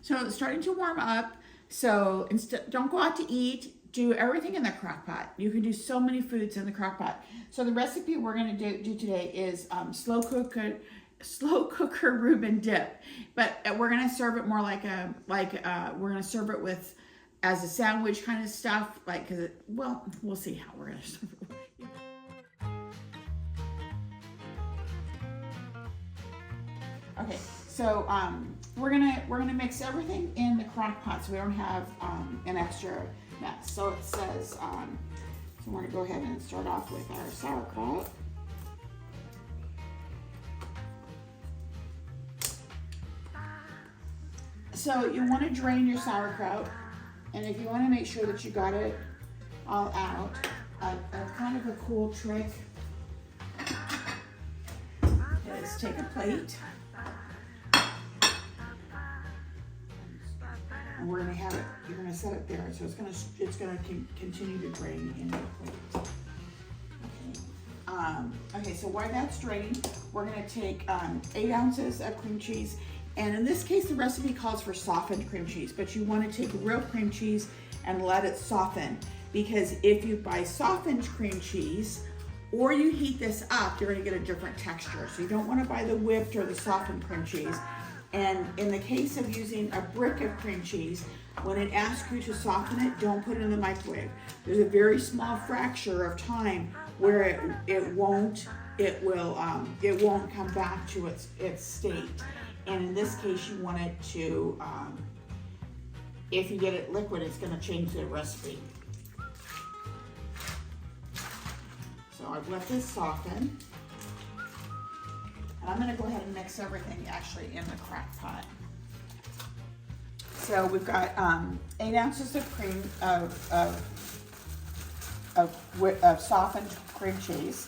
So it's starting to warm up. So don't go out to eat. Do everything in the crock pot. You can do so many foods in the crock pot. So the recipe we're going to do today is slow cooker Reuben dip. But we're going to serve it more like we're going to serve it with as a sandwich kind of stuff. Well, we'll see how we're going to serve it. Okay, so we're gonna mix everything in the crock pot so we don't have an extra mess. So it says, so we're gonna go ahead and start off with our sauerkraut. So you want to drain your sauerkraut, and if you want to make sure that you got it all out, a kind of a cool trick is take a plate. And we're gonna have it. You're gonna set it there, so it's gonna continue to drain in the plate. Okay. So while that's draining, we're gonna take 8 ounces of cream cheese, and in this case, the recipe calls for softened cream cheese, but you want to take real cream cheese and let it soften, because if you buy softened cream cheese or you heat this up, you're gonna get a different texture. So you don't want to buy the whipped or the softened cream cheese. And in the case of using a brick of cream cheese, when it asks you to soften it, don't put it in the microwave. There's a very small fracture of time where it won't come back to its state. And in this case, you want it to, if you get it liquid, it's going to change the recipe. So I've let this soften. And I'm going to go ahead and mix everything actually in the crock pot. So we've got 8 ounces of cream of softened cream cheese.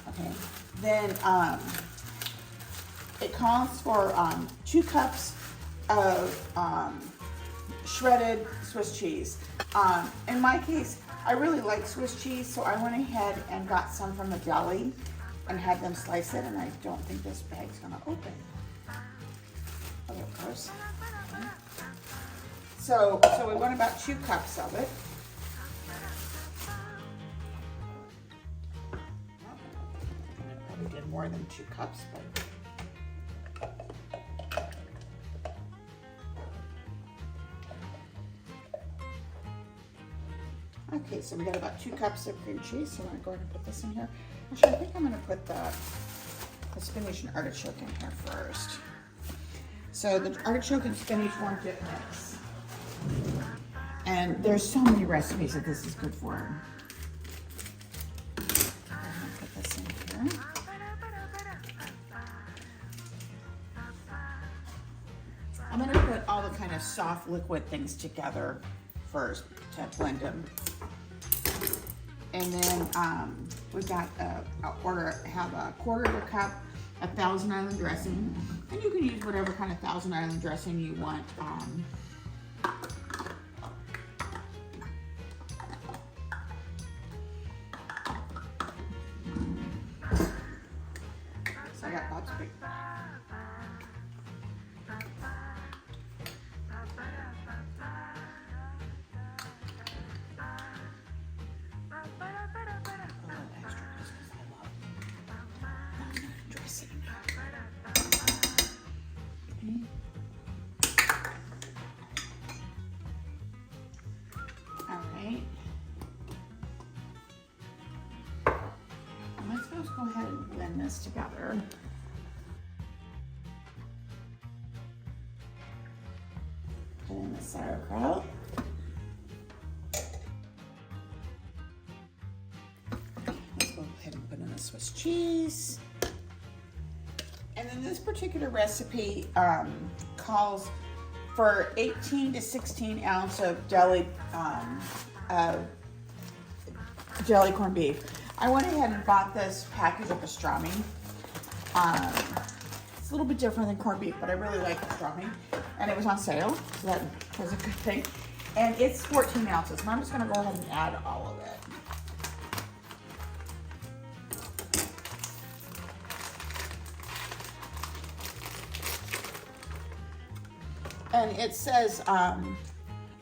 Okay. Then it calls for 2 cups of shredded Swiss cheese. In my case, I really like Swiss cheese, so I went ahead and got some from the deli and had them slice it, and I don't think this bag's gonna open. Oh, of course. Okay. So we want about 2 cups of it. I probably did more than 2 cups, but. Okay, so we got about 2 cups of cream cheese, so I'm gonna go ahead and put this in here. Actually, I think I'm gonna put the spinach and artichoke in here first. So the artichoke and spinach warm dip mix. And there's so many recipes that this is good for. I'm gonna put this in here. I'm gonna put all the kind of soft liquid things together first to blend them. And then we've got have a quarter of a cup of Thousand Island dressing, and you can use whatever kind of Thousand Island dressing you want. So I got lots of big. Let's go ahead and blend this together. Put in the sauerkraut. Let's go ahead and put in the Swiss cheese. And then this particular recipe calls for 18 to 16 ounce of deli corned beef. I went ahead and bought this package of pastrami. It's a little bit different than corned beef, but I really like pastrami. And it was on sale, so that was a good thing. And it's 14 ounces, and I'm just gonna go ahead and add all of it. And it says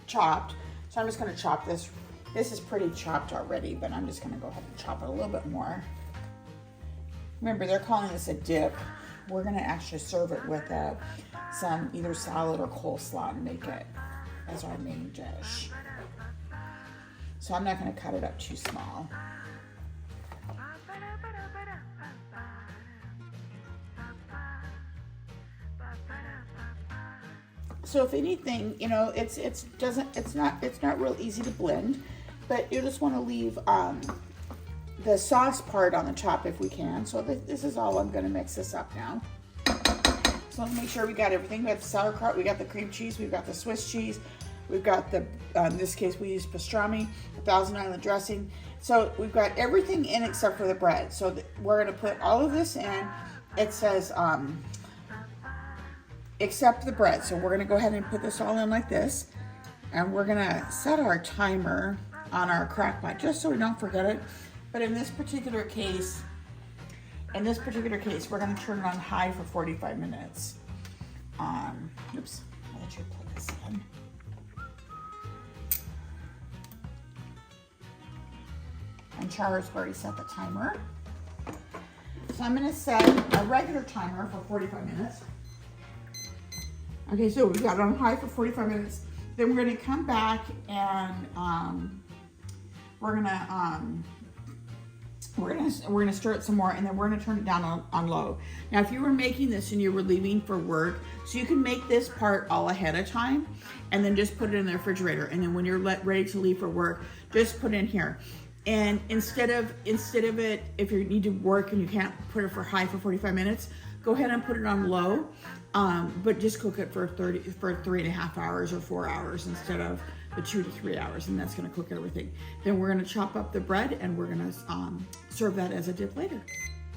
chopped. So I'm just gonna chop this. This is pretty chopped already, but I'm just gonna go ahead and chop it a little bit more. Remember, they're calling this a dip. We're gonna actually serve it with some either salad or coleslaw and make it as our main dish. So I'm not gonna cut it up too small. So if anything, you know, it's not real easy to blend, but you just want to leave the sauce part on the top if we can. So this is all I'm going to mix this up now. So let's make sure we got everything. We got the sauerkraut, we got the cream cheese, we've got the Swiss cheese, we've got the in this case we use pastrami, the Thousand Island dressing. So we've got everything in except for the bread. So we're going to put all of this in. It says except the bread. So we're gonna go ahead and put this all in like this, and we're gonna set our timer on our Crockpot just so we don't forget it. But in this particular case, we're gonna turn it on high for 45 minutes. Oops, I'll let you put this in. And Chara's already set the timer. So I'm gonna set a regular timer for 45 minutes. Okay, so we got it on high for 45 minutes. Then we're gonna come back and we're gonna stir it some more, and then we're gonna turn it down on low. Now, if you were making this and you were leaving for work, so you can make this part all ahead of time, and then just put it in the refrigerator. And then when you're ready to leave for work, just put it in here. And instead of it, if you need to work and you can't put it for high for 45 minutes, go ahead and put it on low. But just cook it for 3.5 hours or 4 hours instead of the 2 to 3 hours, and that's gonna cook everything. Then we're gonna chop up the bread and we're gonna serve that as a dip later.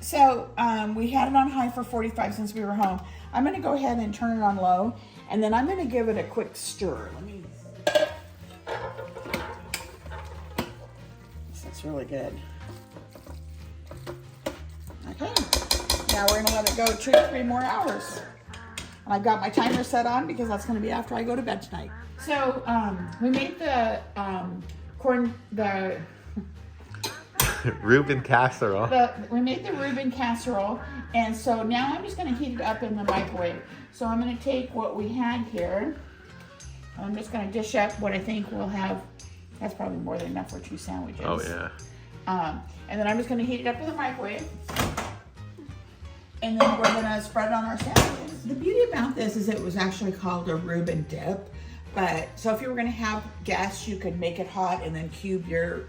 So we had it on high for 45 since we were home. I'm gonna go ahead and turn it on low, and then I'm gonna give it a quick stir. That's really good. Okay, now we're gonna let it go 2 to 3 more hours. And I've got my timer set on because that's going to be after I go to bed tonight. So we made the Reuben casserole. We made the Reuben casserole, and so now I'm just going to heat it up in the microwave. So I'm going to take what we had here. I'm just going to dish up what I think we'll have. That's probably more than enough for 2 sandwiches. Oh yeah. And then I'm just going to heat it up in the microwave. And then we're gonna spread it on our sandwiches. The beauty about this is it was actually called a Reuben dip. But so if you were gonna have guests, you could make it hot and then cube your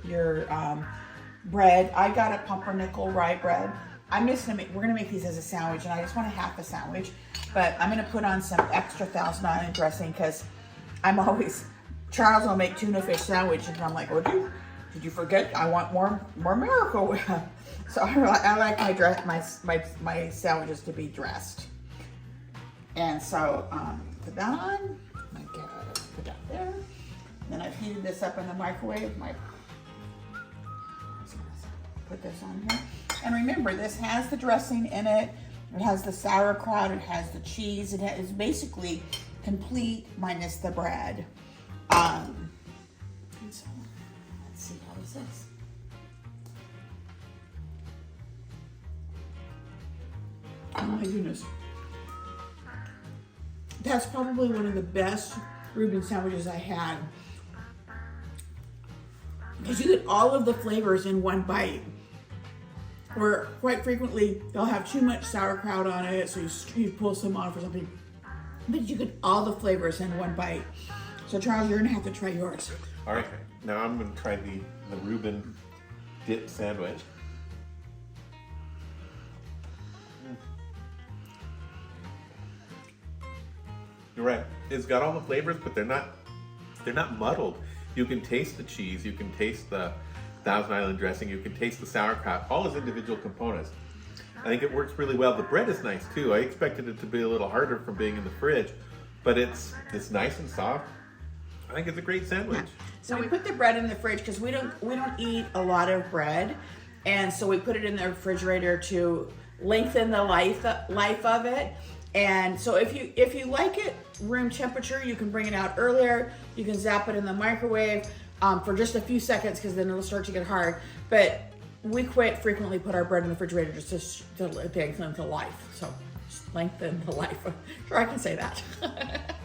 bread. I got a pumpernickel rye bread. We're gonna make these as a sandwich, and I just want a half a sandwich. But I'm gonna put on some extra Thousand Island dressing because Charles will make tuna fish sandwiches, and I'm like, oh, did you forget? I want more Miracle Whip. So I like my sandwiches to be dressed. And so put that on. Put that there. And then I've heated this up in the microwave. Put this on here. And remember, this has the dressing in it. It has the sauerkraut. It has the cheese. It is basically complete minus the bread. And so let's see how this is. Oh my goodness. That's probably one of the best Reuben sandwiches I had. Because you get all of the flavors in one bite. Or quite frequently, they'll have too much sauerkraut on it, so you pull some off or something. But you get all the flavors in one bite. So Charles, you're gonna have to try yours. All right, now I'm gonna try the Reuben dip sandwich. You're right. It's got all the flavors, but they're not muddled. You can taste the cheese, you can taste the Thousand Island dressing, you can taste the sauerkraut, all as individual components. I think it works really well. The bread is nice too. I expected it to be a little harder from being in the fridge, but it's nice and soft. I think it's a great sandwich. Yeah. So we put the bread in the fridge because we don't eat a lot of bread, and so we put it in the refrigerator to lengthen the life of it. And so if you like it room temperature, you can bring it out earlier. You can zap it in the microwave for just a few seconds because then it'll start to get hard. But we quite frequently put our bread in the refrigerator just to lengthen the life. So just lengthen the life. Sure, I can say that.